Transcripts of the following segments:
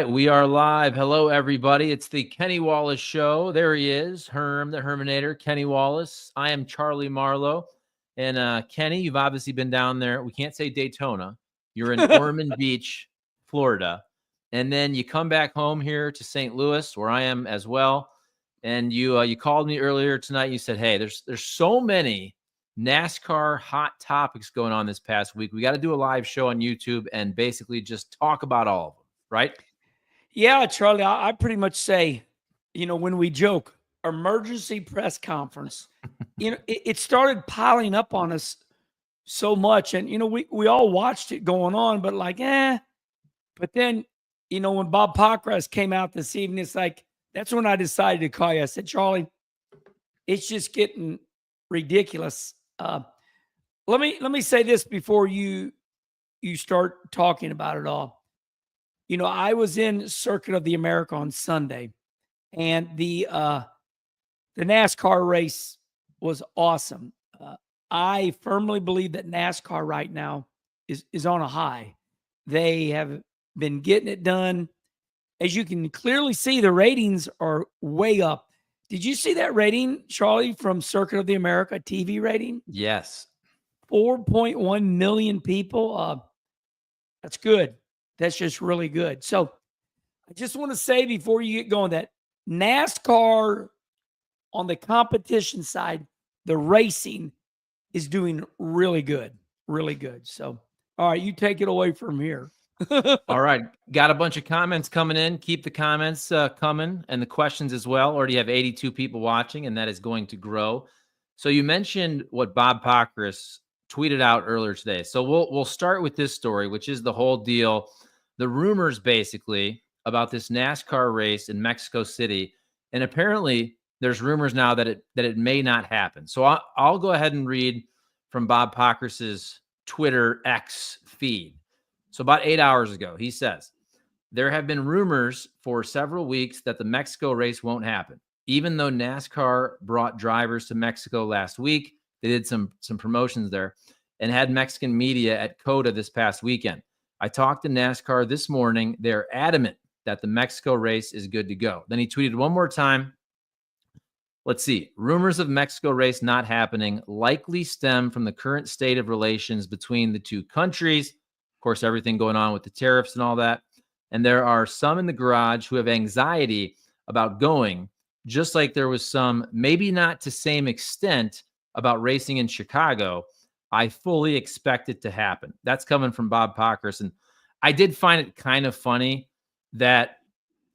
We are live. Hello, everybody. It's the Kenny Wallace Show. There he is, Herm, the Herminator, Kenny Wallace. I am Charlie Marlow. And Kenny, you've obviously been down there. We can't say Daytona. You're in Ormond Beach, Florida. And then you come back home here to St. Louis, where I am as well. And you called me earlier tonight. You said, hey, there's so many NASCAR hot topics going on this past week. We got to do a live show on YouTube and basically just talk about all of them, right? Yeah, Charlie, I pretty much say, when we joke, emergency press conference, it started piling up on us so much. And, we all watched it going on, but But then, when Bob Pockras came out this evening, it's like, that's when I decided to call you. I said, Charlie, it's just getting ridiculous. Let me say this before you start talking about it all. I was in Circuit of the America on Sunday, and the NASCAR race was awesome. I firmly believe that NASCAR right now is on a high. They have been getting it done. As you can clearly see, the ratings are way up. Did you see that rating, Charlie, from Circuit of the America TV rating? Yes. 4.1 million people. That's good. That's just really good. So I just want to say before you get going that NASCAR on the competition side, the racing is doing really good, really good. So, all right, you take it away from here. All right. Got a bunch of comments coming in. Keep the comments coming and the questions as well. Already have 82 people watching, and that is going to grow. So you mentioned what Bob Pockras tweeted out earlier today. So we'll start with this story, which is the whole deal. The rumors basically about this NASCAR race in Mexico City. And apparently there's rumors now that it may not happen. So I'll go ahead and read from Bob Pockras's Twitter X feed. So about 8 hours ago, he says, there have been rumors for several weeks that the Mexico race won't happen. Even though NASCAR brought drivers to Mexico last week, they did some promotions there and had Mexican media at COTA this past weekend. I talked to NASCAR this morning. They're adamant that the Mexico race is good to go. Then he tweeted one more time. Let's see. Rumors of Mexico race not happening likely stem from the current state of relations between the two countries. Of course, everything going on with the tariffs and all that. And there are some in the garage who have anxiety about going, just like there was some, maybe not to same extent, about racing in Chicago. I fully expect it to happen. That's coming from Bob Pockras. And I did find it kind of funny that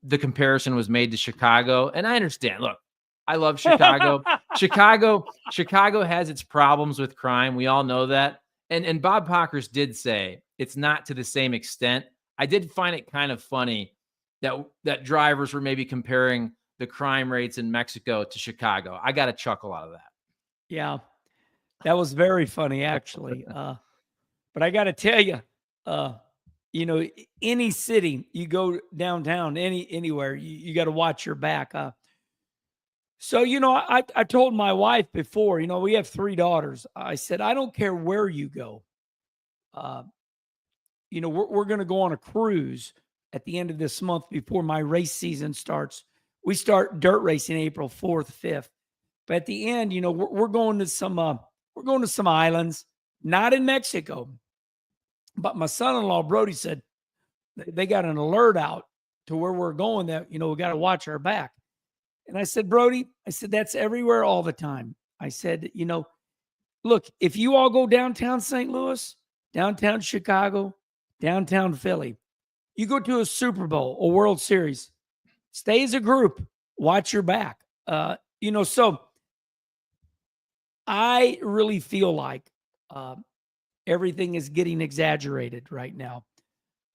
the comparison was made to Chicago. And I understand. Look, I love Chicago. Chicago has its problems with crime. We all know that. And Bob Pockras did say it's not to the same extent. I did find it kind of funny that drivers were maybe comparing the crime rates in Mexico to Chicago. I got a chuckle out of that. Yeah. That was very funny, actually. But I got to tell you, any city, you go downtown, anywhere, you got to watch your back. So, I told my wife before, we have 3 daughters. I said, I don't care where you go. We're going to go on a cruise at the end of this month before my race season starts. We start dirt racing April 4th, 5th. But at the end, we're going to some islands, not in Mexico. But my son-in-law, Brody, said they got an alert out to where we're going that, we got to watch our back. And I said, Brody, that's everywhere all the time. I said, look, if you all go downtown St. Louis, downtown Chicago, downtown Philly, you go to a Super Bowl, a World Series, stay as a group, watch your back. So I really feel like everything is getting exaggerated right now.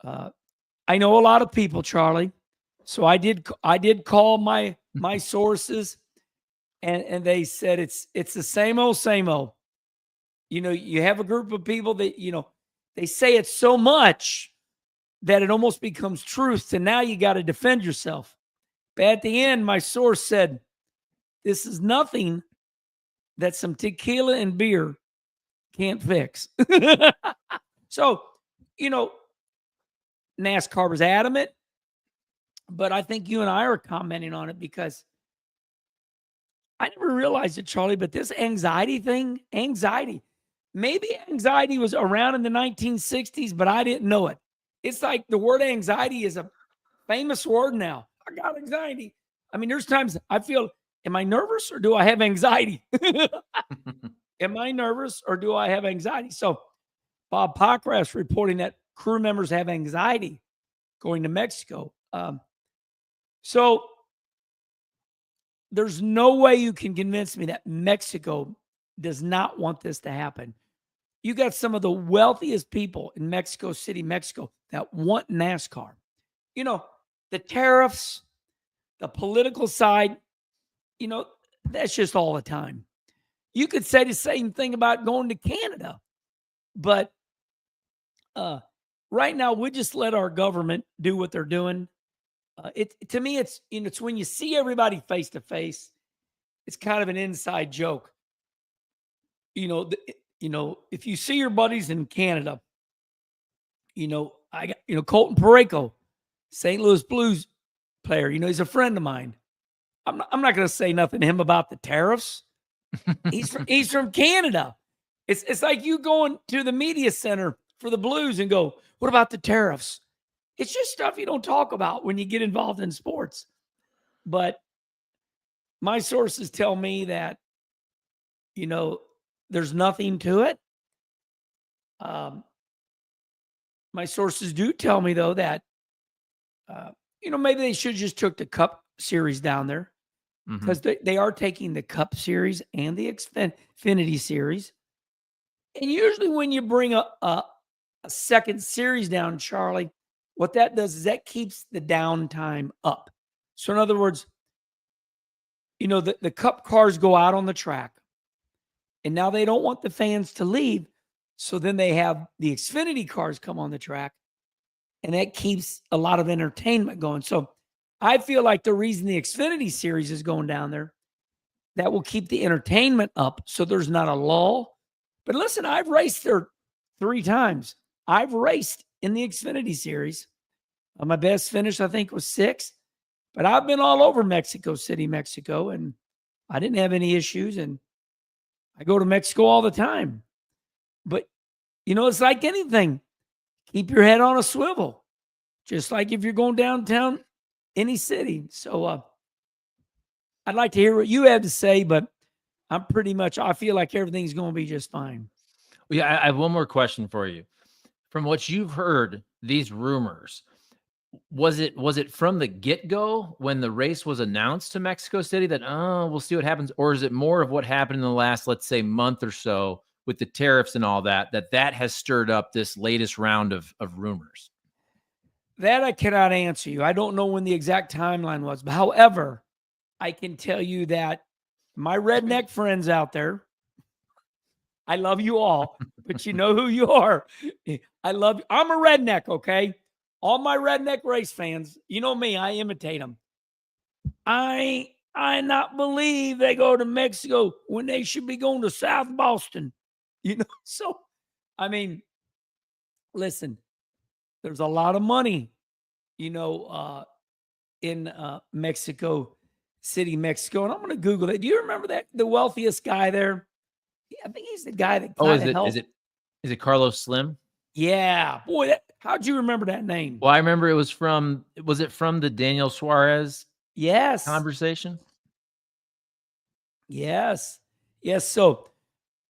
I know a lot of people, Charlie. So I did call my sources, and they said it's the same old. You have a group of people that they say it so much that it almost becomes truth. And now you got to defend yourself. But at the end, my source said, this is nothing that some tequila and beer can't fix. So, NASCAR was adamant. But I think you and I are commenting on it because I never realized it, Charlie, but this anxiety thing, maybe anxiety was around in the 1960s, but I didn't know it. It's like the word anxiety is a famous word now. I got anxiety. I mean, there's times I feel, am I nervous or do I have anxiety? Am I nervous or do I have anxiety? So Bob Pockras reporting that crew members have anxiety going to Mexico. So there's no way you can convince me that Mexico does not want this to happen. You got some of the wealthiest people in Mexico City, Mexico, that want NASCAR. You know, the tariffs, the political side, you know, that's just all the time. You could say the same thing about going to Canada. But right now, we just let our government do what they're doing. To me, it's when you see everybody face to face, it's kind of an inside joke. If you see your buddies in Canada, I got Colton Parayko, St. Louis Blues player. He's a friend of mine. I'm not going to say nothing to him about the tariffs. He's from Canada. It's like you going to the media center for the Blues and go, what about the tariffs? It's just stuff you don't talk about when you get involved in sports. But my sources tell me that, there's nothing to it. My sources do tell me, though, that, maybe they should have just took the Cup Series down there because they are taking the Cup Series and the Xfinity Series. And usually when you bring a second series down, Charlie, what that does is that keeps the downtime up. So in other words, the Cup cars go out on the track, and now they don't want the fans to leave. So then they have the Xfinity cars come on the track, and that keeps a lot of entertainment going. So I feel like the reason the Xfinity Series is going down there, that will keep the entertainment up so there's not a lull. But listen, I've raced there 3 times. I've raced in the Xfinity Series. My best finish, I think, was 6th. But I've been all over Mexico City, Mexico, and I didn't have any issues. And I go to Mexico all the time. But, it's like anything. Keep your head on a swivel, just like if you're going downtown any city. So I'd like to hear what you have to say, but I feel like everything's going to be just fine. Well, yeah, I have one more question for you. From what you've heard, these rumors, was it from the get-go when the race was announced to Mexico City that, we'll see what happens? Or is it more of what happened in the last, let's say, month or so with the tariffs and all that has stirred up this latest round of rumors? That I cannot answer you. I don't know when the exact timeline was. But however, I can tell you that my redneck friends out there, I love you all, but you know who you are. I love you. I'm a redneck, okay? All my redneck race fans, you know me, I imitate them. I not believe they go to Mexico when they should be going to South Boston. So, I mean, listen, there's a lot of money, in Mexico City, Mexico. And I'm going to Google it. Do you remember that? The wealthiest guy there? Yeah, I think he's the guy that is it Carlos Slim? Yeah. Boy, how'd you remember that name? Well, I remember it was from the Daniel Suarez conversation? Yes. So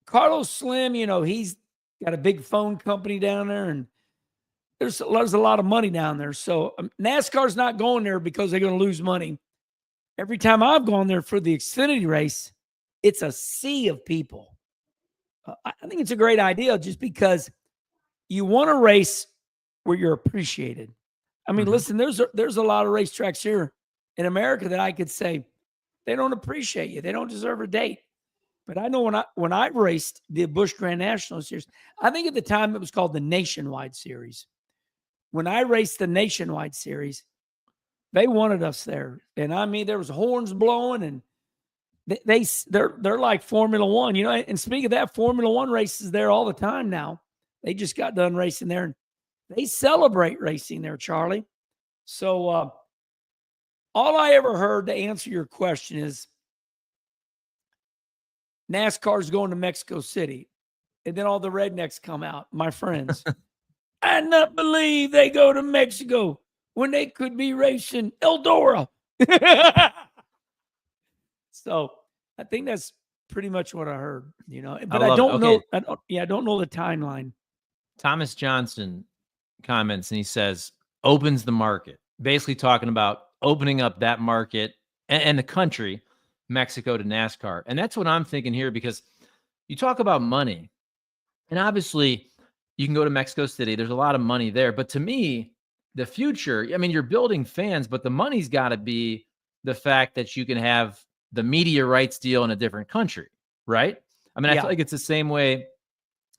Carlos Slim, he's got a big phone company down there, and there's a lot of money down there. So NASCAR's not going there because they're going to lose money. Every time I've gone there for the Xfinity race, it's a sea of people. I think it's a great idea just because you want to race where you're appreciated. I mean, listen, there's a lot of racetracks here in America that I could say they don't appreciate you. They don't deserve a date. But I know when I raced the Busch Grand National Series, I think at the time it was called the Nationwide Series. When I raced the Nationwide Series, they wanted us there. And I mean, there was horns blowing, and they're like Formula One, and speaking of that, Formula One races there all the time now. They just got done racing there, and they celebrate racing there, Charlie. So All I ever heard to answer your question is NASCAR's going to Mexico City. And then all the rednecks come out, my friends. I not believe they go to Mexico when they could be racing Eldora. So I think that's pretty much what I heard, but I don't know. I don't know the timeline. Thomas Johnson comments and he says, opens the market, basically talking about opening up that market and the country, Mexico, to NASCAR. And that's what I'm thinking here, because you talk about money, and obviously you can go to Mexico City. There's a lot of money there. But to me, the future, I mean, you're building fans, but the money's got to be the fact that you can have the media rights deal in a different country, right? I mean, I feel like it's the same way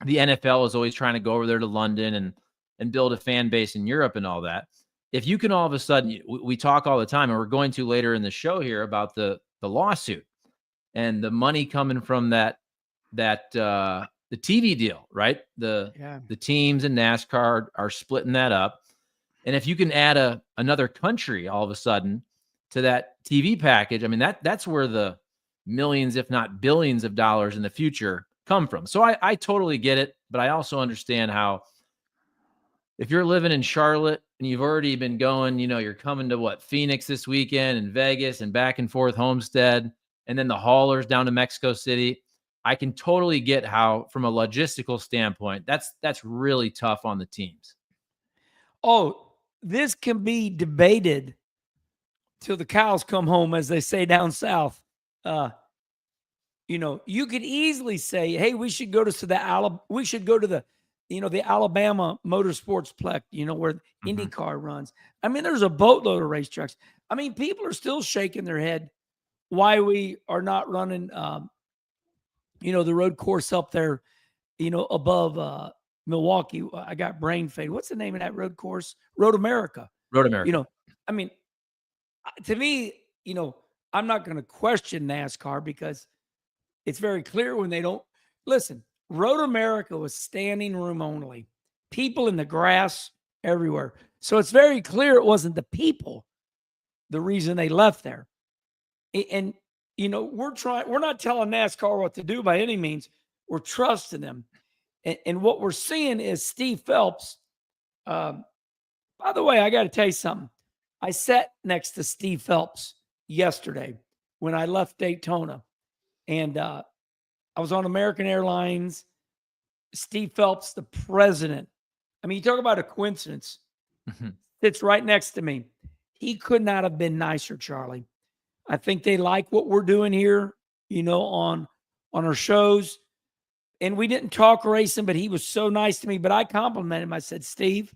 the NFL is always trying to go over there to London and build a fan base in Europe and all that. If you can all of a sudden, we talk all the time, and we're going to later in the show here about the lawsuit and the money coming from the TV deal, right? The teams in NASCAR are splitting that up. And if you can add another country all of a sudden to that TV package, I mean, that's where the millions, if not billions of dollars in the future come from. So I totally get it, but I also understand how if you're living in Charlotte and you've already been going, you're coming to Phoenix this weekend and Vegas and back and forth Homestead, and then the haulers down to Mexico City. I can totally get how, from a logistical standpoint, that's really tough on the teams. Oh, this can be debated till the cows come home, as they say down south. You could easily say, "Hey, we should go to the Alabama Motorsportsplex, where IndyCar runs." I mean, there's a boatload of racetracks. I mean, people are still shaking their head why we are not running, the road course up there, above Milwaukee. I got brain fade. What's the name of that road course? Road America. Road America. I mean, to me, I'm not going to question NASCAR, because it's very clear when they don't listen. Road America was standing room only, people in the grass everywhere. So it's very clear it wasn't the people the reason they left there. And we're not telling NASCAR what to do by any means. We're trusting them. And what we're seeing is Steve Phelps. By the way, I got to tell you something. I sat next to Steve Phelps yesterday when I left Daytona, and I was on American Airlines. Steve Phelps, the president. I mean, you talk about a coincidence. Sits right next to me. He could not have been nicer, Charlie. I think they like what we're doing here, on our shows. And we didn't talk racing, but he was so nice to me. But I complimented him. I said, Steve,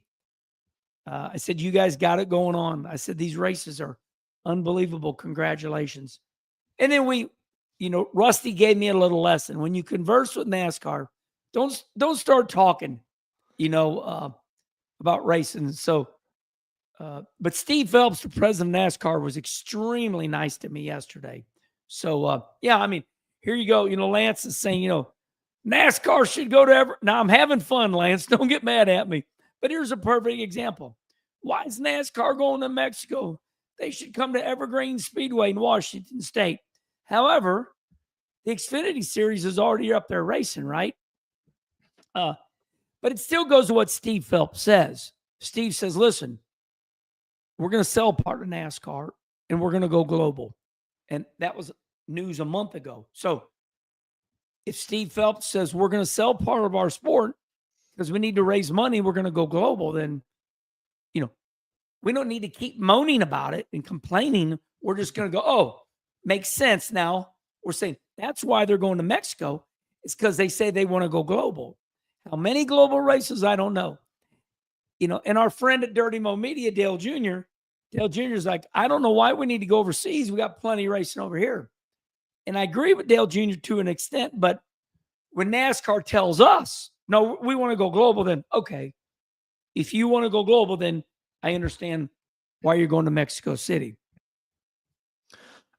I said, you guys got it going on. I said, these races are unbelievable. Congratulations. And then Rusty gave me a little lesson. When you converse with NASCAR, don't start talking, about racing. So, but Steve Phelps, the president of NASCAR, was extremely nice to me yesterday. So, I mean, here you go. Lance is saying, NASCAR should go to Now, I'm having fun, Lance. Don't get mad at me. But here's a perfect example. Why is NASCAR going to Mexico? They should come to Evergreen Speedway in Washington State. However, the Xfinity Series is already up there racing, right? But it still goes to what Steve Phelps says. Steve says, listen, we're going to sell part of NASCAR and we're going to go global. And that was news a month ago. So if Steve Phelps says we're going to sell part of our sport because we need to raise money, we're going to go global, then, we don't need to keep moaning about it and complaining. We're just going to go, oh, makes sense. Now we're saying that's why they're going to Mexico. It's because they say they want to go global. How many global races? I don't know. And our friend at Dirty Mo Media, Dale Jr., is like, I don't know why we need to go overseas. We got plenty of racing over here. And I agree with Dale Jr. to an extent, but when NASCAR tells us, no, we want to go global, then okay. If you want to go global, then I understand why you're going to Mexico City.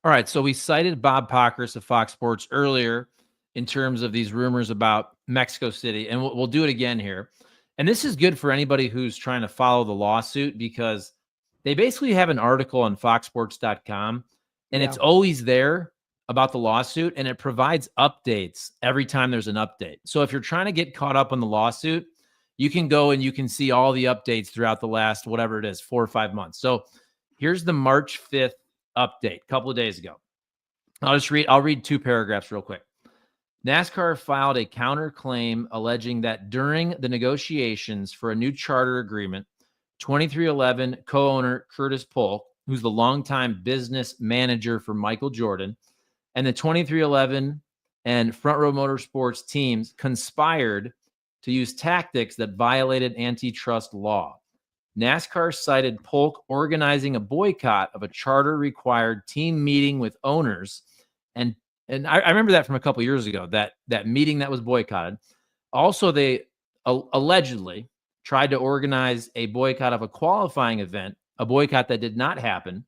All right. So we cited Bob Pockrass of Fox Sports earlier in terms of these rumors about Mexico City, and we'll do it again here. And this is good for anybody who's trying to follow the lawsuit, because they basically have an article on foxsports.com, and Yeah. it's always there about the lawsuit, and it provides updates every time there's an update. So if you're trying to get caught up on the lawsuit, you can go and you can see all the updates throughout the last, whatever it is, 4 or 5 months. So here's the March 5th update, a couple of days ago. I'll read 2 paragraphs real quick. NASCAR filed a counterclaim alleging that during the negotiations for a new charter agreement, 2311 co-owner Curtis Polk, who's the longtime business manager for Michael Jordan, and the 2311 and Front Row Motorsports teams conspired to use tactics that violated antitrust law. NASCAR cited Polk organizing a boycott of a charter-required team meeting with owners, and I remember that from a couple years ago, that meeting that was boycotted. Also, they allegedly tried to organize a boycott of a qualifying event, a boycott that did not happen.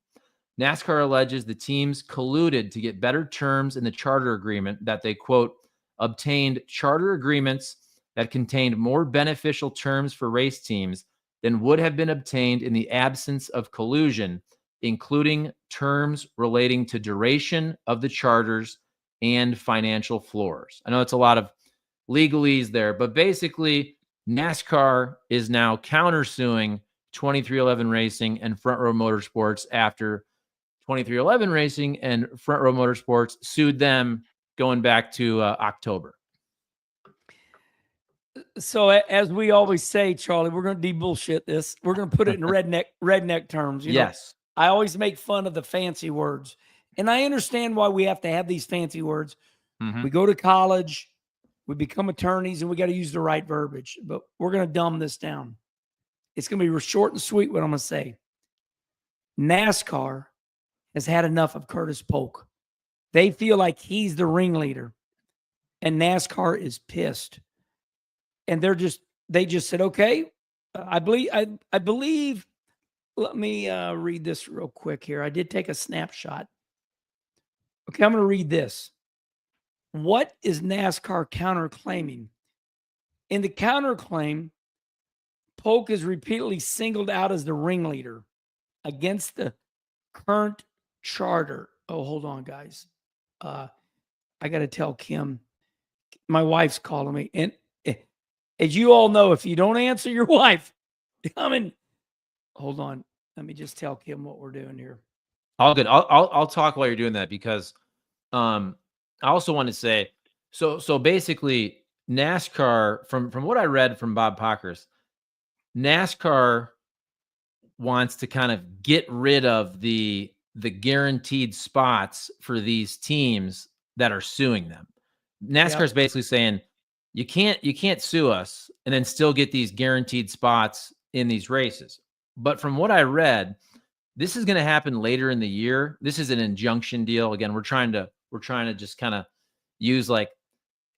NASCAR alleges the teams colluded to get better terms in the charter agreement, that they, quote, obtained charter agreements that contained more beneficial terms for race teams than would have been obtained in the absence of collusion, including terms relating to duration of the charters and financial floors. I know it's a lot of legalese there, but basically NASCAR is now countersuing 2311 Racing and Front Row Motorsports after 2311 Racing and Front Row Motorsports sued them going back to October. So as we always say, Charlie, we're going to de-bullshit this. We're going to put it in redneck terms. You know? Yes. I always make fun of the fancy words. And I understand why we have to have these fancy words. Mm-hmm. We go to college, we become attorneys, and we got to use the right verbiage. But we're going to dumb this down. It's going to be short and sweet what I'm going to say. NASCAR has had enough of Curtis Polk. They feel like he's the ringleader. And NASCAR is pissed. And they just said, okay, I believe, let me read this real quick here. I did take a snapshot. Okay, I'm going to read this. What is NASCAR counterclaiming? In the counterclaim, Polk is repeatedly singled out as the ringleader against the current charter. Oh, hold on, guys. I got to tell Kim, my wife's calling me. And as you all know, if you don't answer your wife, hold on. Let me just tell Kim what we're doing here. All good. I'll talk while you're doing that, because I also want to say, so basically NASCAR, from what I read from Bob Pockrass, NASCAR wants to kind of get rid of the guaranteed spots for these teams that are suing them. NASCAR is basically saying you can't sue us and then still get these guaranteed spots in these races. But from what I read, this is going to happen later in the year. This is an injunction deal. Again, we're trying to just kind of use like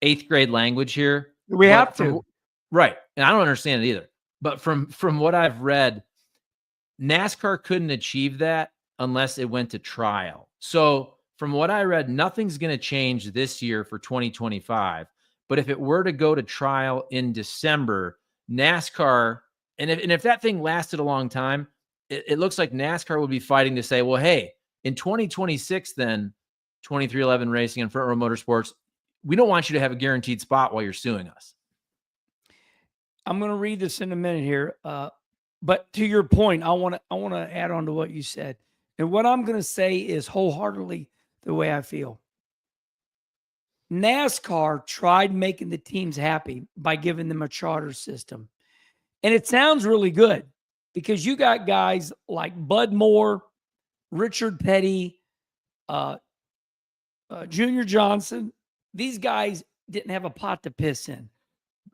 8th grade language here. We have to. Right. And I don't understand it either. But from what I've read, NASCAR couldn't achieve that unless it went to trial. So from what I read, nothing's going to change this year for 2025. But if it were to go to trial in December, NASCAR, and if that thing lasted a long time, it looks like NASCAR would be fighting to say, well, hey, in 2026, then 2311 Racing and Front Row Motorsports, we don't want you to have a guaranteed spot while you're suing us. I'm going to read this in a minute here. But to your point, I want to add on to what you said. And what I'm going to say is wholeheartedly the way I feel. NASCAR tried making the teams happy by giving them a charter system. And it sounds really good because you got guys like Bud Moore, Richard Petty, Junior Johnson. These guys didn't have a pot to piss in.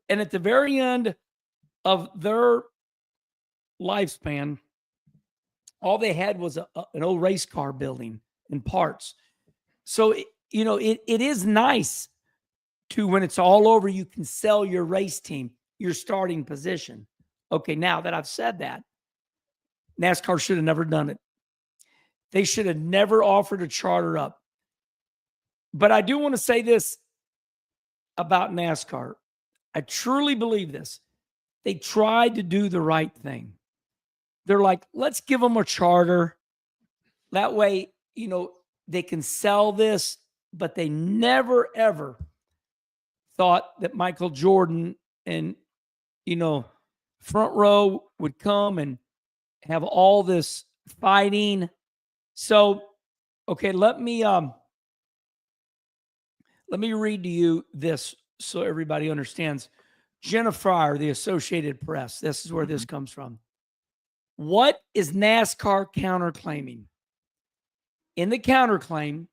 And at the very end of their lifespan, all they had was an old race car building and parts. So, it is nice to, when it's all over, you can sell your race team, your starting position. Okay, now that I've said that, NASCAR should have never done it. They should have never offered a charter up. But I do want to say this about NASCAR. I truly believe this. They tried to do the right thing. they're like, let's give them a charter. That way, they can sell this, but they never, ever thought that Michael Jordan and, Front Row would come and have all this fighting. So, okay, let me read to you this so everybody understands. Jenna Fryer, the Associated Press. This is where this comes from. What is NASCAR counterclaiming? In the counterclaim,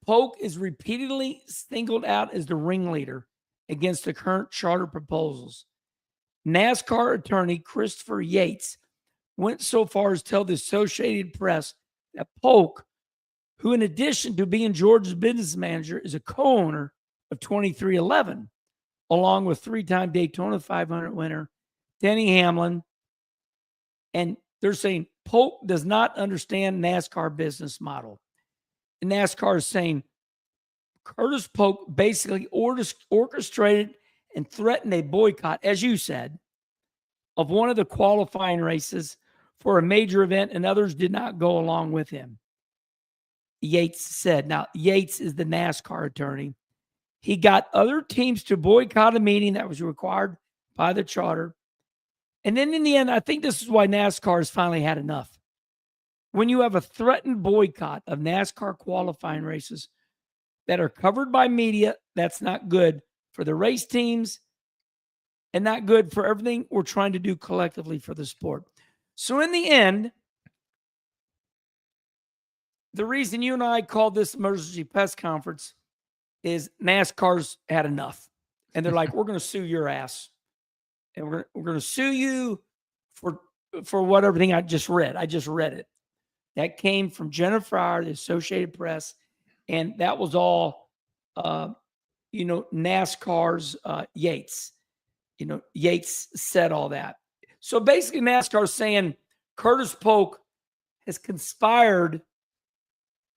Polk is repeatedly singled out as the ringleader against the current charter proposals. NASCAR attorney Christopher Yates went so far as to tell the Associated Press that Polk, who in addition to being Georgia's business manager, is a co-owner of 2311, along with three-time Daytona 500 winner Denny Hamlin. And they're saying Polk does not understand NASCAR business model. And NASCAR is saying Curtis Polk basically orchestrated and threatened a boycott, as you said, of one of the qualifying races for a major event, and others did not go along with him. Yates said. Now, Yates is the NASCAR attorney. He got other teams to boycott a meeting that was required by the charter. And then in the end, I think this is why NASCAR has finally had enough. When you have a threatened boycott of NASCAR qualifying races that are covered by media, that's not good for the race teams and not good for everything we're trying to do collectively for the sport. So in the end, the reason you and I called this emergency press conference is NASCAR's had enough. And they're like, we're going to sue your ass. And we're going to sue you for what everything I just read. I just read it. That came from Jenna Fryer, the Associated Press. And that was all, NASCAR's Yates. Yates said all that. So basically NASCAR is saying Curtis Polk has conspired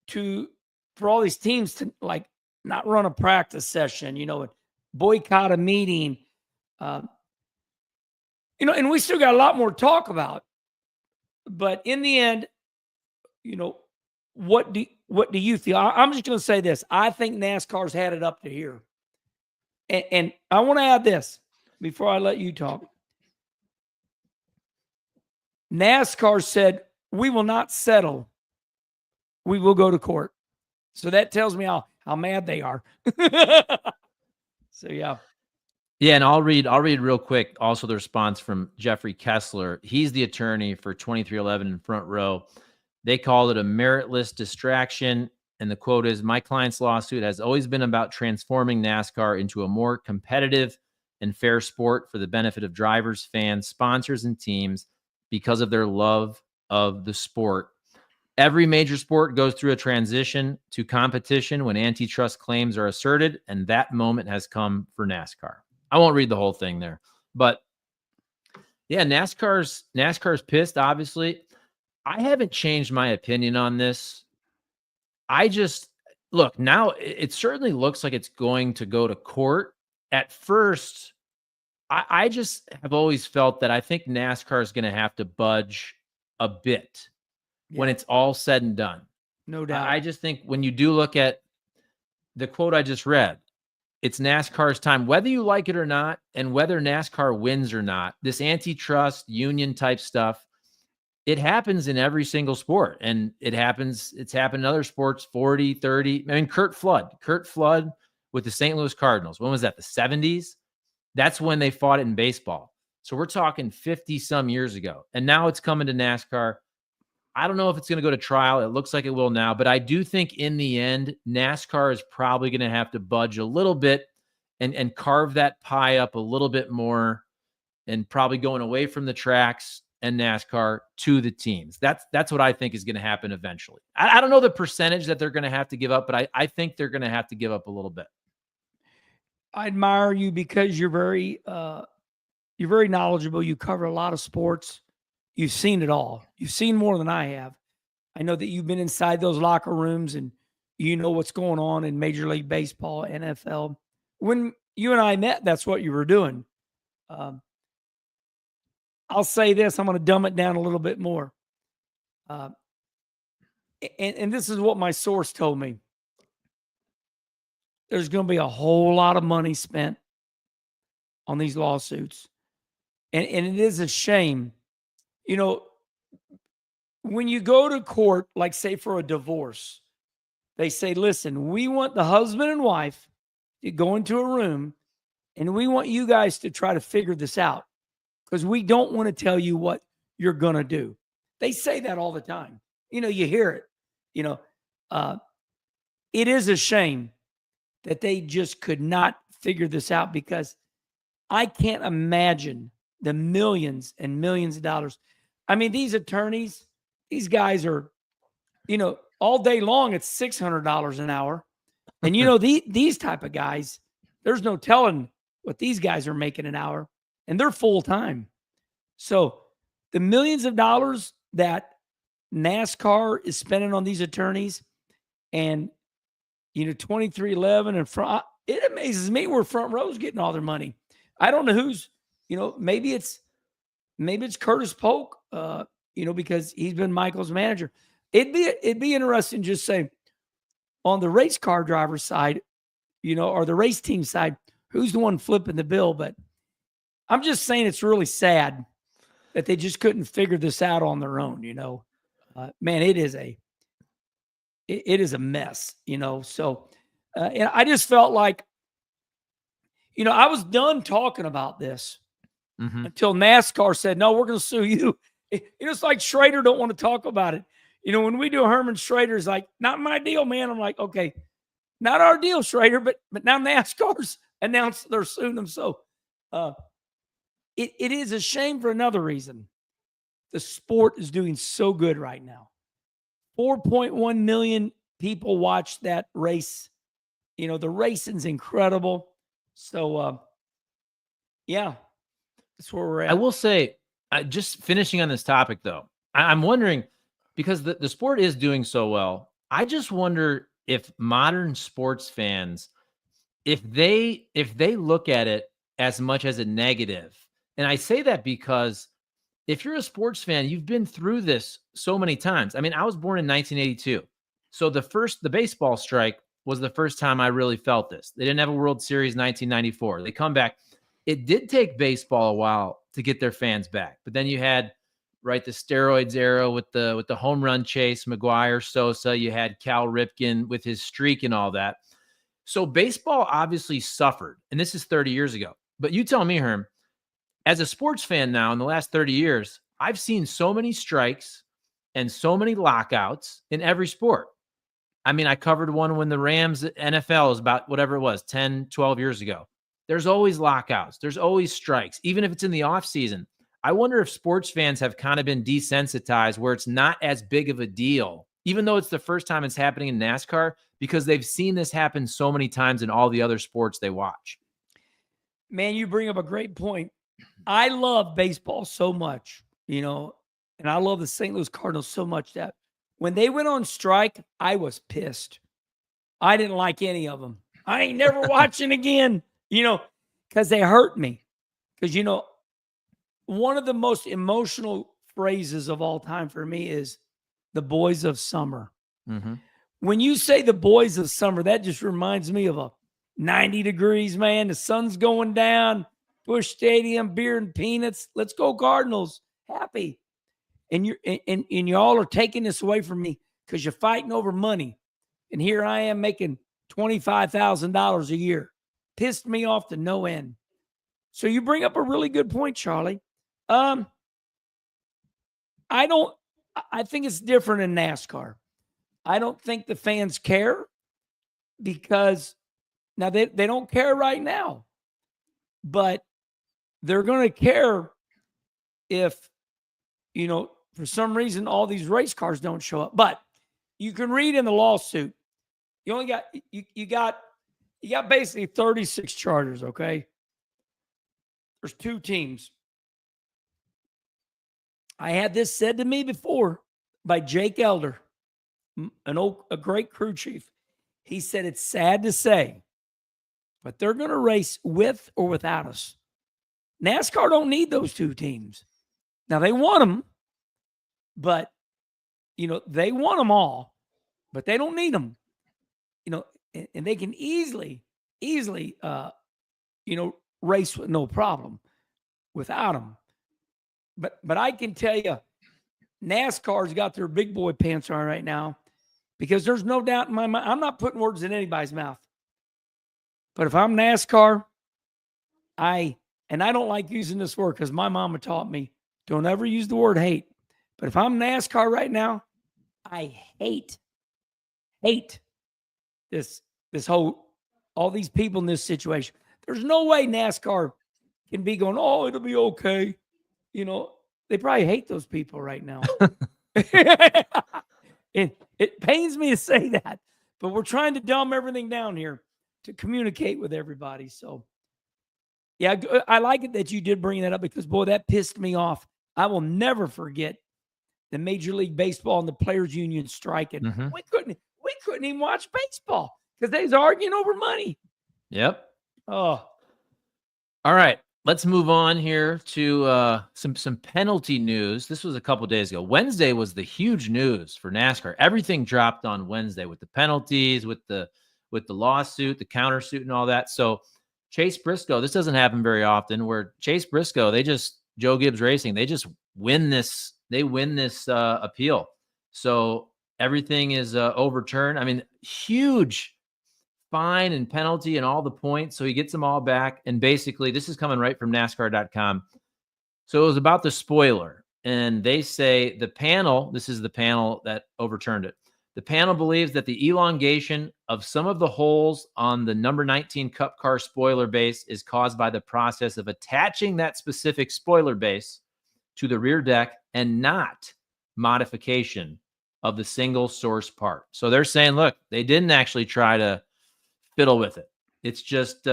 for all these teams to not run a practice session, boycott a meeting, and we still got a lot more to talk about. But in the end, what do you feel? I'm just going to say this. I think NASCAR's had it up to here. And I want to add this before I let you talk. NASCAR said, we will not settle. We will go to court. So that tells me how mad they are. So, yeah. Yeah, and I'll read real quick also the response from Jeffrey Kessler. He's the attorney for 2311 in Front Row. They called it a meritless distraction. And the quote is, my client's lawsuit has always been about transforming NASCAR into a more competitive and fair sport for the benefit of drivers, fans, sponsors, and teams because of their love of the sport. Every major sport goes through a transition to competition when antitrust claims are asserted, and that moment has come for NASCAR. I won't read the whole thing there, but yeah, NASCAR's pissed, obviously. I haven't changed my opinion on this. I just, look, now it certainly looks like it's going to go to court. At first, I just have always felt that I think NASCAR is going to have to budge a bit when it's all said and done. No doubt. I just think when you do look at the quote I just read, it's NASCAR's time, whether you like it or not, and whether NASCAR wins or not, this antitrust union type stuff, it happens in every single sport. And it's happened in other sports, 40, 30. I mean, Kurt Flood with the St. Louis Cardinals. When was that? The 70s? That's when they fought it in baseball. So we're talking 50 some years ago. And now it's coming to NASCAR. I don't know if it's going to go to trial. It looks like it will now, but I do think in the end, NASCAR is probably going to have to budge a little bit and carve that pie up a little bit more, and probably going away from the tracks and NASCAR to the teams. That's what I think is going to happen eventually. I don't know the percentage that they're going to have to give up, but I think they're going to have to give up a little bit. I admire you because you're very knowledgeable. You cover a lot of sports. You've seen it all. You've seen more than I have. I know that you've been inside those locker rooms and you know what's going on in Major League Baseball, NFL. When you and I met, that's what you were doing. I'll say this. I'm going to dumb it down a little bit more. And this is what my source told me. There's going to be a whole lot of money spent on these lawsuits. And it is a shame. You know, when you go to court, like say for a divorce, they say, listen, we want the husband and wife to go into a room and we want you guys to try to figure this out because we don't want to tell you what you're going to do. They say that all the time. You know, you hear it. You know, it is a shame that they just could not figure this out because I can't imagine the millions and millions of dollars. I mean, these attorneys, these guys are, you know, all day long, it's $600 an hour. And, you know, these type of guys, there's no telling what these guys are making an hour, and they're full time. So the millions of dollars that NASCAR is spending on these attorneys and, you know, 2311 and front, it amazes me where Front Row's getting all their money. I don't know who's, you know, maybe it's Curtis Polk, you know, because he's been Michael's manager. It'd be interesting to just say on the race car driver's side, you know, or the race team side, who's the one flipping the bill. But I'm just saying it's really sad that they just couldn't figure this out on their own, you know. Man, it is a mess, you know. So and I just felt like, you know, I was done talking about this until NASCAR said, no, we're going to sue you. It's like Schrader don't want to talk about it. You know, when we do Herman Schrader's like, not my deal, man. I'm like, okay, not our deal, Schrader, but now NASCAR's announced they're suing them. So it is a shame for another reason. The sport is doing so good right now. 4.1 million people watch that race. You know, the racing's incredible. So, yeah, that's where we're at. I will say, just finishing on this topic, though, I'm wondering, because the sport is doing so well, I just wonder if modern sports fans, if they look at it as much as a negative. And I say that because if you're a sports fan, you've been through this so many times. I mean, I was born in 1982. So the baseball strike was the first time I really felt this. They didn't have a World Series in 1994. They come back. It did take baseball a while to get their fans back. But then you had, right, the steroids era with the home run chase, McGuire, Sosa. You had Cal Ripken with his streak and all that. So baseball obviously suffered. And this is 30 years ago. But you tell me, Herm, as a sports fan now in the last 30 years, I've seen so many strikes and so many lockouts in every sport. I mean, I covered one when the Rams NFL was about whatever it was, 10, 12 years ago. There's always lockouts. There's always strikes, even if it's in the off season. I wonder if sports fans have kind of been desensitized where it's not as big of a deal, even though it's the first time it's happening in NASCAR, because they've seen this happen so many times in all the other sports they watch. Man, you bring up a great point. I love baseball so much, you know, and I love the St. Louis Cardinals so much that when they went on strike, I was pissed. I didn't like any of them. I ain't never watching again, you know, because they hurt me. Because, you know, one of the most emotional phrases of all time for me is the boys of summer. When you say the boys of summer, that just reminds me of a 90 degrees, man. The sun's going down, Busch Stadium, beer and peanuts. Let's go Cardinals. Happy. And you all are taking this away from me because you're fighting over money. And here I am making $25,000 a year. Pissed me off to no end. So you bring up a really good point, Charlie. I think it's different in NASCAR. I don't think the fans care because now they don't care right now, but they're going to care if, you know, for some reason, all these race cars don't show up. But you can read in the lawsuit, you only got, you got basically 36 charters. Okay. There's two teams. I had this said to me before by Jake Elder, a great crew chief. He said, it's sad to say, but they're going to race with or without us. NASCAR don't need those two teams. Now they want them, but they want them all, but they don't need them. And they can easily, race with no problem without them. But I can tell you, NASCAR's got their big boy pants on right now, because there's no doubt in my mind. I'm not putting words in anybody's mouth, but if I'm NASCAR, I don't like using this word because my mama taught me, don't ever use the word hate. But if I'm NASCAR right now, I hate this whole, all these people in this situation. There's no way NASCAR can be going, oh, it'll be okay. They probably hate those people right now. It pains me to say that, but we're trying to dumb everything down here to communicate with everybody. So, yeah, I like it that you did bring that up, because, boy, that pissed me off. I will never forget the Major League Baseball and the Players Union striking. Mm-hmm. We couldn't even watch baseball because they was arguing over money. Yep. Oh. All right. Let's move on here to some penalty news. This was a couple days ago. Wednesday was the huge news for NASCAR. Everything dropped on Wednesday with the penalties, with the lawsuit, the countersuit, and all that. So Chase Briscoe, this doesn't happen very often, where Chase Briscoe, Joe Gibbs Racing, they just win this. They win this appeal. So everything is overturned. I mean, huge fine and penalty and all the points. So he gets them all back. And basically, this is coming right from NASCAR.com. So it was about the spoiler. And they say the panel, this is the panel that overturned it. The panel believes that the elongation of some of the holes on the number 19 Cup car spoiler base is caused by the process of attaching that specific spoiler base to the rear deck and not modification of the single source part. So they're saying, look, they didn't actually try to fiddle with it. It's just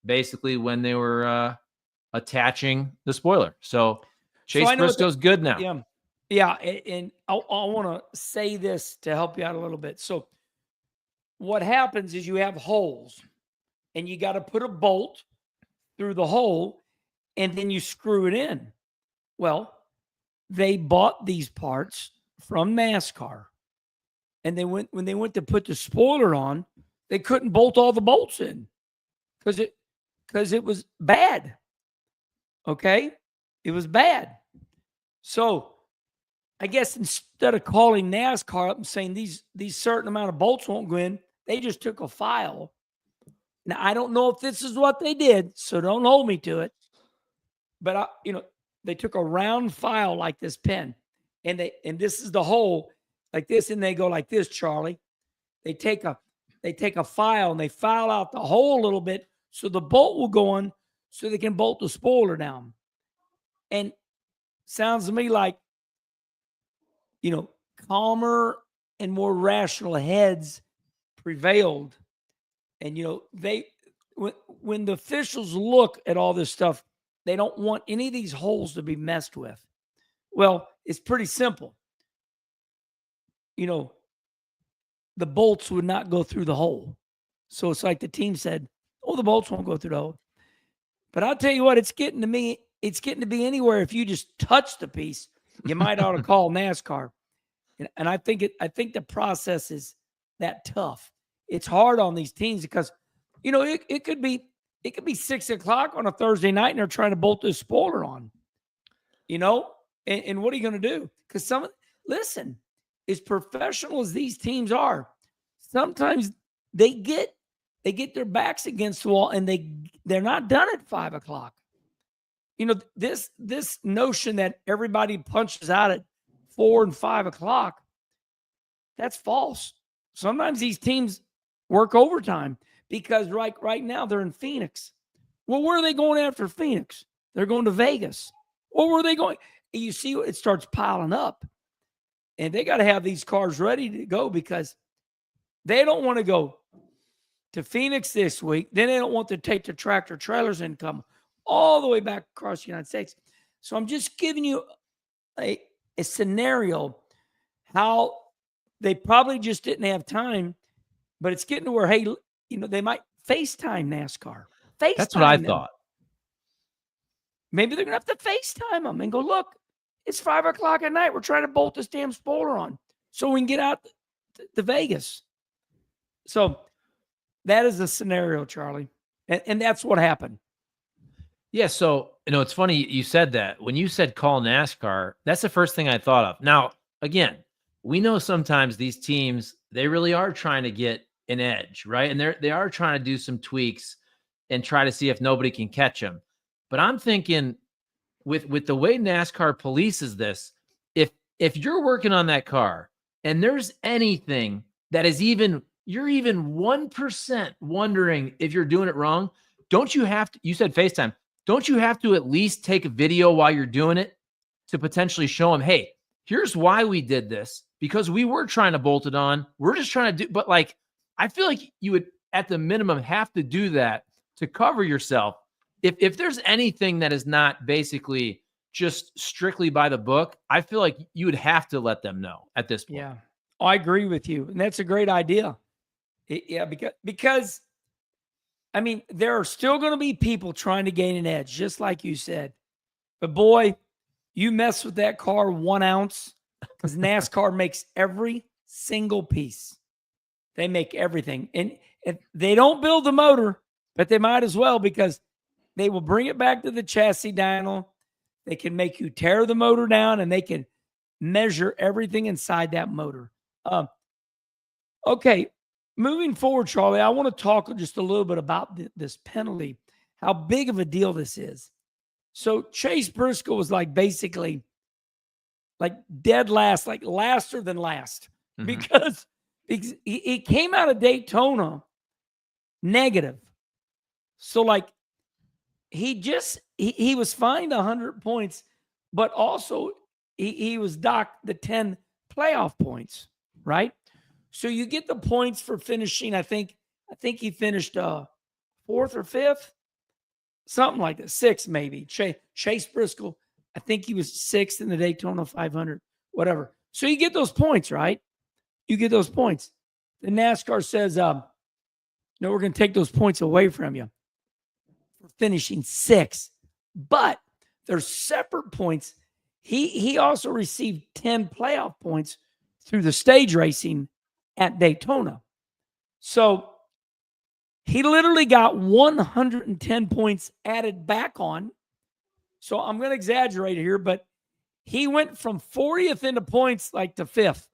basically when they were attaching the spoiler. So Chase Briscoe's good now. Yeah. And I want to say this to help you out a little bit. So what happens is you have holes, and you got to put a bolt through the hole, and then you screw it in. Well, they bought these parts from NASCAR, and when they went to put the spoiler on, they couldn't bolt all the bolts in because it was bad. Okay? It was bad. So I guess instead of calling NASCAR up and saying these certain amount of bolts won't go in, they just took a file. Now, I don't know if this is what they did, so don't hold me to it. But they took a round file like this pen, and this is the hole like this, and they go like this, Charlie. They take a file and they file out the hole a little bit so the bolt will go on, so they can bolt the spoiler down. And sounds to me like, calmer and more rational heads prevailed. And, when the officials look at all this stuff, they don't want any of these holes to be messed with. Well, it's pretty simple. The bolts would not go through the hole. So it's like the team said, oh, the bolts won't go through the hole. But I'll tell you what, it's getting to be anywhere. If you just touch the piece, you might ought to call NASCAR. And I think the process is that tough. It's hard on these teams because, it could be 6:00 on a Thursday night and they're trying to bolt this spoiler on, and what are you going to do? Because listen, as professional as these teams are, sometimes they get their backs against the wall and they're not done at 5:00. This notion that everybody punches out at 4 and 5 o'clock, that's false. Sometimes these teams work overtime because right now they're in Phoenix. Well, where are they going after Phoenix? They're going to Vegas. Or where are they going? You see, it starts piling up. And they got to have these cars ready to go because they don't want to go to Phoenix this week. Then they don't want to take the tractor trailers and come all the way back across the United States. So I'm just giving you a scenario how they probably just didn't have time, but it's getting to where, hey, they might FaceTime NASCAR. That's what I thought. Maybe they're going to have to FaceTime them and go, look, It's 5 o'clock at night. We're trying to bolt this damn spoiler on so we can get out to Vegas. So that is the scenario, Charlie. And that's what happened. Yeah. So, it's funny you said that. When you said call NASCAR, that's the first thing I thought of. Now, again, we know sometimes these teams, they really are trying to get an edge, right? And they are trying to do some tweaks and try to see if nobody can catch them. But I'm thinking with the way NASCAR polices this, if you're working on that car and there's anything that is you're even 1% wondering if you're doing it wrong, don't you have to, you said FaceTime, don't you have to at least take a video while you're doing it to potentially show them, hey, here's why we did this, because we were trying to bolt it on. We're just trying to do, but like, I feel like you would at the minimum have to do that to cover yourself. If there's anything that is not basically just strictly by the book, I feel like you would have to let them know at this point. Yeah, I agree with you. And that's a great idea. Because I mean, there are still going to be people trying to gain an edge, just like you said. But boy, you mess with that car 1 ounce, because NASCAR makes every single piece. They make everything. And they don't build the motor, but they might as well, because they will bring it back to the chassis dyno. They can make you tear the motor down, and they can measure everything inside that motor. Okay, moving forward, Charlie, I want to talk just a little bit about this penalty, how big of a deal this is. So Chase Briscoe was like basically like dead last, like laster than last, because he came out of Daytona negative. So like he was fined 100 points, but also he was docked the 10 playoff points, right? So you get the points for finishing. I think he finished 4th or 5th, something like that, 6th maybe. Chase Briscoe, I think he was 6th in the Daytona 500, whatever. So you get those points, right? You get those points. The NASCAR says, no, we're going to take those points away from you for finishing 6th. But there's separate points. He also received 10 playoff points through the stage racing at Daytona. So he literally got 110 points added back on. So I'm going to exaggerate here, but he went from 40th into points like to 5th.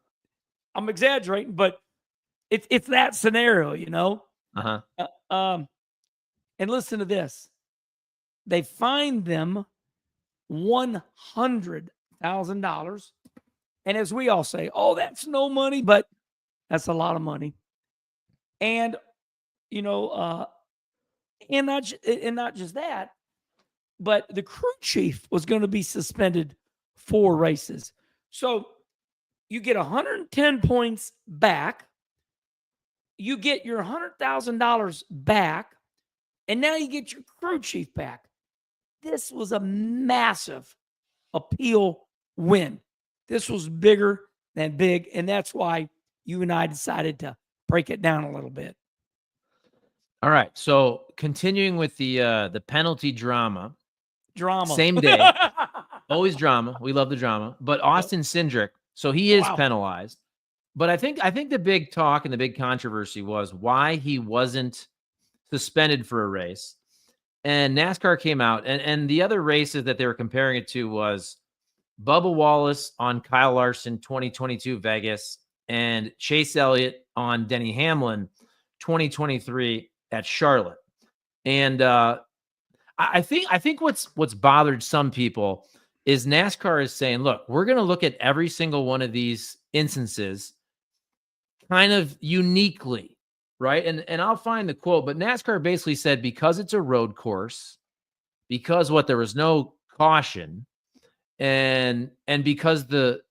I'm exaggerating, but it's that scenario, you know? And listen to this. They fined them $100,000. And as we all say, oh, that's no money, but that's a lot of money. And, you know, and not just that, but the crew chief was going to be suspended 4 races. So you get 110 points back. You get your $100,000 back. And now you get your crew chief back. This was a massive appeal win. This was bigger than big. And that's why you and I decided to break it down a little bit. All right. So continuing with the penalty drama. Same day. Always drama. We love the drama. But Austin Cindric, so he is penalized. But I think the big talk and the big controversy was why he wasn't suspended for a race. And NASCAR came out, and the other races that they were comparing it to was Bubba Wallace on Kyle Larson 2022 Vegas, and Chase Elliott on Denny Hamlin 2023 at Charlotte. And I think what's bothered some people is NASCAR is saying, look, we're going to look at every single one of these instances kind of uniquely. Right. And I'll find the quote, but NASCAR basically said, because it's a road course, because there was no caution, and because the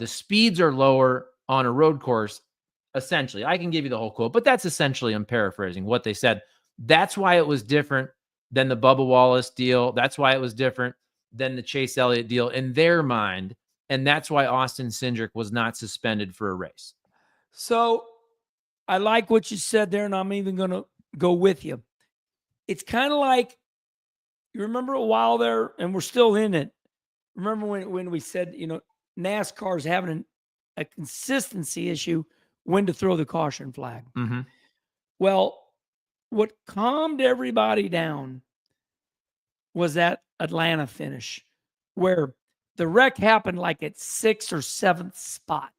speeds are lower on a road course, essentially, I can give you the whole quote, but that's essentially, I'm paraphrasing what they said. That's why it was different than the Bubba Wallace deal. That's why it was different than the Chase Elliott deal in their mind. And that's why Austin Cindric was not suspended for a race. So I like what you said there, and I'm even going to go with you. It's kind of like, you remember a while there, and we're still in it, remember when we said, NASCAR's having a consistency issue when to throw the caution flag. Mm-hmm. Well, what calmed everybody down was that Atlanta finish where the wreck happened like at 6th or 7th spot.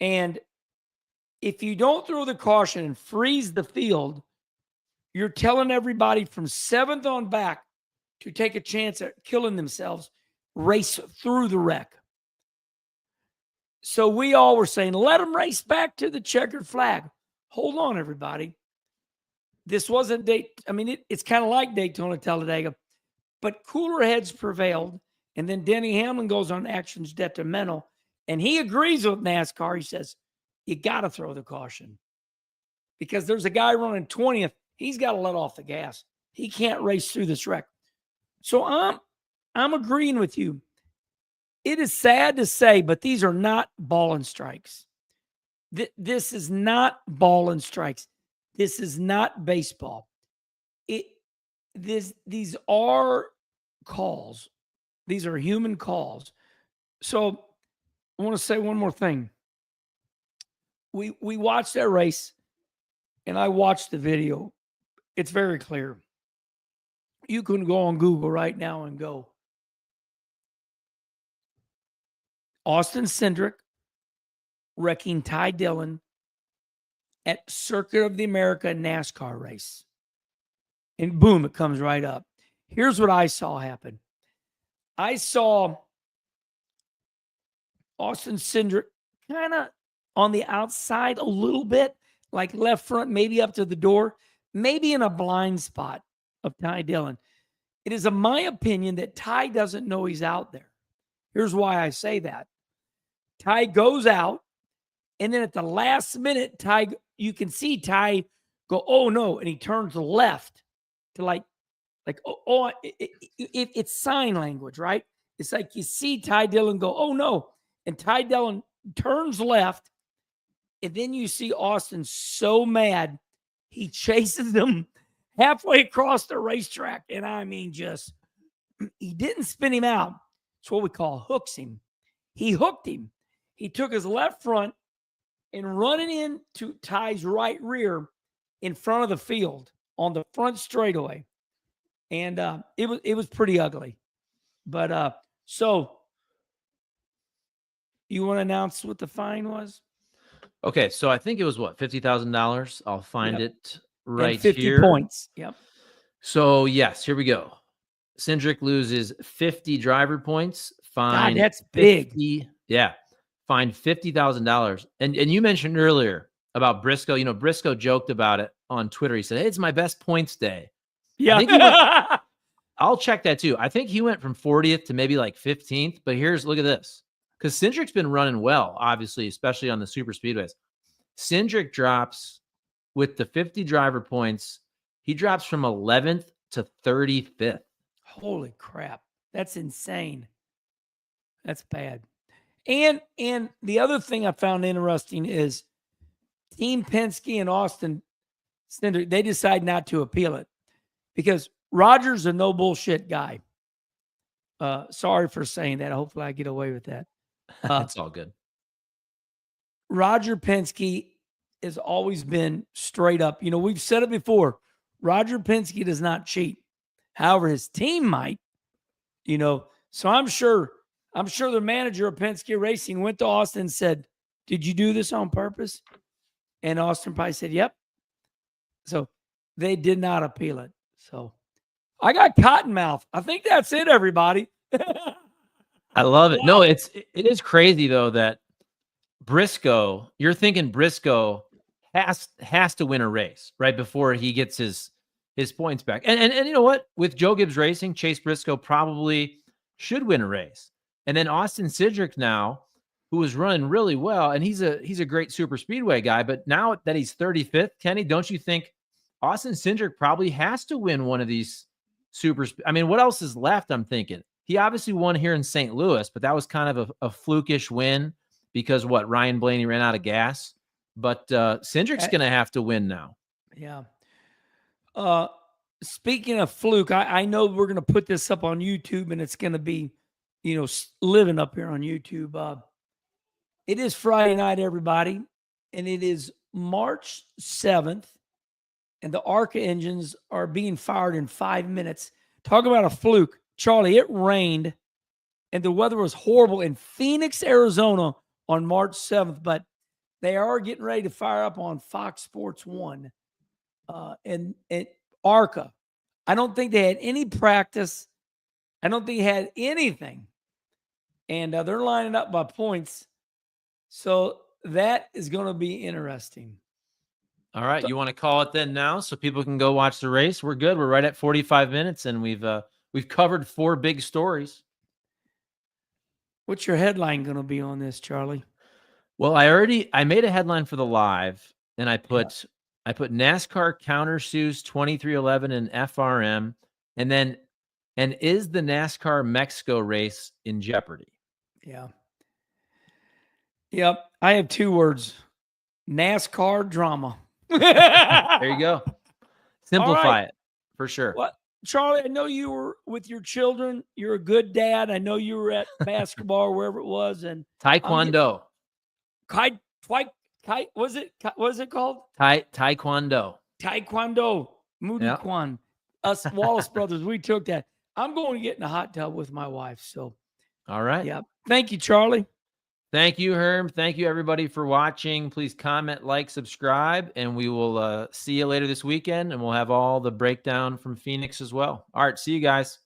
And if you don't throw the caution and freeze the field, you're telling everybody from 7th on back to take a chance at killing themselves, race through the wreck. So we all were saying, let them race back to the checkered flag. Hold on, everybody. This wasn't it's kind of like Daytona Talladega, but cooler heads prevailed. And then Denny Hamlin goes on actions detrimental. And he agrees with NASCAR. He says, you got to throw the caution because there's a guy running 20th. He's got to let off the gas. He can't race through this wreck. So I'm agreeing with you. It is sad to say, but these are not ball and strikes. This is not ball and strikes. This is not baseball. These are calls. These are human calls. So I want to say one more thing. We watched that race, and I watched the video. It's very clear. You can go on Google right now and go Austin Cindric wrecking Ty Dillon at Circuit of the America NASCAR race. And boom, it comes right up. Here's what I saw happen. I saw Austin Cindric kind of on the outside a little bit, like left front, maybe up to the door, maybe in a blind spot of Ty Dillon. It is my opinion that Ty doesn't know he's out there. Here's why I say that. Ty goes out, and then at the last minute, you can see go, oh no, and he turns left to it's sign language, right? It's like you see Ty Dillon go, oh no, and Ty Dillon turns left, and then you see Austin so mad, he chases them halfway across the racetrack, and I mean he didn't spin him out. It's what we call hooks him. He hooked him. He took his left front and running into Ty's right rear in front of the field on the front straightaway. And it was pretty ugly. But so you want to announce what the fine was? Okay, so I think it was what, $50,000. I'll find it right and 50 here. Points. Yep. So yes, here we go. Cindric loses 50 driver points. Fine. God, that's big. 50, yeah. Fined $50,000. And you mentioned earlier about Briscoe. Briscoe joked about it on Twitter. He said, hey, it's my best points day. Yeah. I'll check that too. I think he went from 40th to maybe like 15th. But look at this. Because Cindric's been running well, obviously, especially on the super speedways. Cindric drops with the 50 driver points. He drops from 11th to 35th. Holy crap. That's insane. That's bad. And the other thing I found interesting is Team Penske and Austin Cindric, they decide not to appeal it because Roger's a no bullshit guy. Sorry for saying that. Hopefully I get away with that. It's all good. Roger Penske has always been straight up. We've said it before. Roger Penske does not cheat. However, his team might, so I'm sure the manager of Penske Racing went to Austin and said, did you do this on purpose? And Austin probably said, yep. So they did not appeal it. So I got cottonmouth. I think that's it, everybody. I love it. No, it is crazy though that Briscoe, you're thinking Briscoe has to win a race right before he gets his points back. And you know what? With Joe Gibbs Racing, Chase Briscoe probably should win a race. And then Austin Cindric now, who was running really well, and he's a great super speedway guy, but now that he's 35th, Kenny, don't you think Austin Cindric probably has to win one of these what else is left? I'm thinking. He obviously won here in St. Louis, but that was kind of a flukish win because Ryan Blaney ran out of gas. But Cindric's going to have to win now. Yeah. speaking of fluke, I know we're going to put this up on YouTube, and it's going to be, living up here on YouTube. It is Friday night, everybody, and it is March 7th, and the ARCA engines are being fired in 5 minutes. Talk about a fluke. Charlie, it rained, and the weather was horrible in Phoenix, Arizona on March 7th, but they are getting ready to fire up on Fox Sports 1. And ARCA, I don't think they had any practice. I don't think they had anything. And they're lining up by points. So that is going to be interesting. All right. You want to call it then now so people can go watch the race? We're good. We're right at 45 minutes, and we've covered 4 big stories. What's your headline going to be on this, Charlie? Well, I made a headline for the live, and I put NASCAR countersues 2311 and FRM, and is the NASCAR Mexico race in jeopardy? Yeah. Yep. I have 2 words: NASCAR drama. There you go. Simplify it for sure. What, Charlie? I know you were with your children. You're a good dad. I know you were at basketball or wherever it was, and Taekwondo. Was it called? Taekwondo. Taekwondo. Moody Yep. Kwan. Us Wallace brothers, we took that. I'm going to get in the hot tub with my wife. So, all right. Yeah. Thank you, Charlie. Thank you, Herm. Thank you, everybody, for watching. Please comment, like, subscribe, and we will see you later this weekend, and we'll have all the breakdown from Phoenix as well. All right. See you guys.